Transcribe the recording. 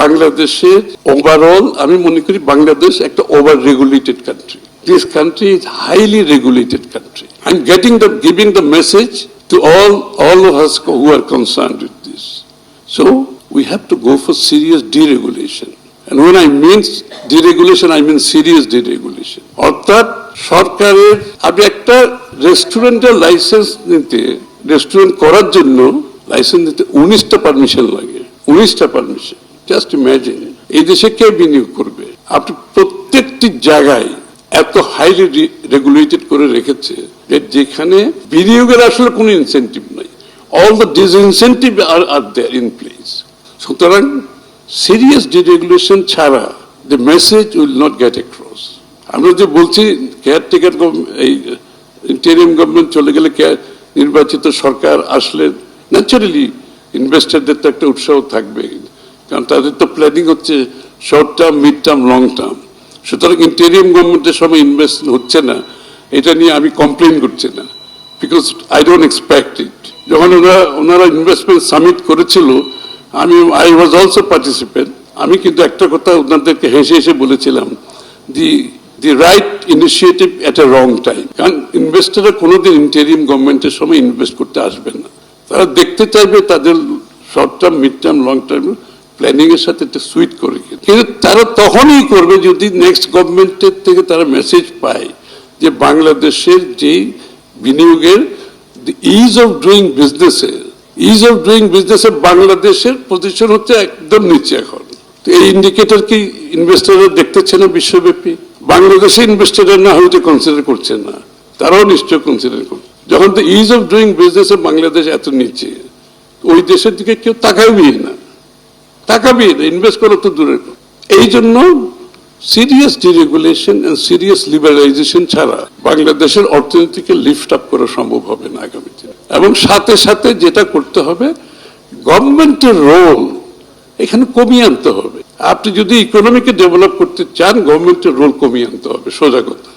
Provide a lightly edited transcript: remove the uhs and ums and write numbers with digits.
বাংলাদেশের ওভারঅল আমি মনে করি বাংলাদেশ একটা over regulated country. This country is highly regulated country. I'm giving the message to all of us who are concerned with this. So we have to go for serious deregulation. And when I mean deregulation, I mean serious deregulation. অর্থাৎ সরকারের আমি একটা রেস্টুরেন্টের licence নিতে, restaurant করার জন্য licence নিতে 19টা permission লাগে, 19টা পারমিশন। জাস্ট ইমাজিন, এই দেশে কে বিনিয়োগ করবে? আপনি প্রত্যেকটি জায়গায় এত হাইলি রেগুলেটেড করে রেখেছে যে যেখানে বিনিয়োগের আসলে কোনো ইনসেন্টিভ নাই। All the disincentive are there in place. সুতরাং সিরিয়াস ডিরেগুলেশন ছাড়া the message will not get across. আমরা যে বলছি কেয়ারটেকার এই ইন্টেরিয়াম গভর্নমেন্ট চলে গেলে নির্বাচিত সরকার আসলে ন্যাচারালি ইনভেস্টরদের তো একটা উৎসাহ থাকবে, কারণ তাদের তো প্ল্যানিং হচ্ছে short term, mid term, long term. সুতরাং ইন্টেরিয়াম গভর্নমেন্টের সময় ইনভেস্ট হচ্ছে না, এটা নিয়ে আমি কমপ্লেন করছি না, বিকজ আই ডোন্ট এক্সপেক্ট ইট। যখন ওনারা ইনভেস্টমেন্ট সামিট করেছিল, আই ওয়াজ অলসো পার্টিসিপেন্ট। আমি কিন্তু একটা কথা ওনাদেরকে হেসে হেসে বলেছিলাম, the right initiative at A wrong time. কারণ ইনভেস্টররা কোনোদিন ইন্টেরিয়াম গভর্নমেন্টের সময় ইনভেস্ট করতে আসবে না। তারা দেখতে চাইবে তাদের short term, mid term, long term planning এর সাথে একটা সুইট করে। কিন্তু তারা তখনই করবে যদি নেক্সট গভর্নমেন্টের থেকে তারা মেসেজ পায় যে বাংলাদেশের যে বিনিয়োগের ইজ অফ ডুইং বিজনেসে বাংলাদেশের পজিশন হচ্ছে একদম নিচে এখন। তো এই ইন্ডিকেটর কি ইনভেস্টররা দেখতেছে না বিশ্বব্যাপী? বাংলাদেশে ইনভেস্টররা না হয়তো কনসিডার করছে না, তারাও নিশ্চয় কনসিডার করছে। যখন তো ইজ অফ ডুইং বিজনেসে বাংলাদেশ এত নিচে, ওই দেশের দিকে কেউ তাকাবেই না, ইনভেস্ট করা তো দূরের। এই জন্য serious deregulation and serious liberalisation ছাড়া বাংলাদেশের অর্থনীতিকে লিফট আপ করা সম্ভব হবে না আগামীতে। এবং সাথে সাথে যেটা করতে হবে, গভর্নমেন্টের রোল এখানে কমিয়ে আনতে হবে। আপনি যদি ইকোনমিকে ডেভেলপ করতে চান, গভর্নমেন্টের রোল কমিয়ে আনতে হবে, সোজা কথা।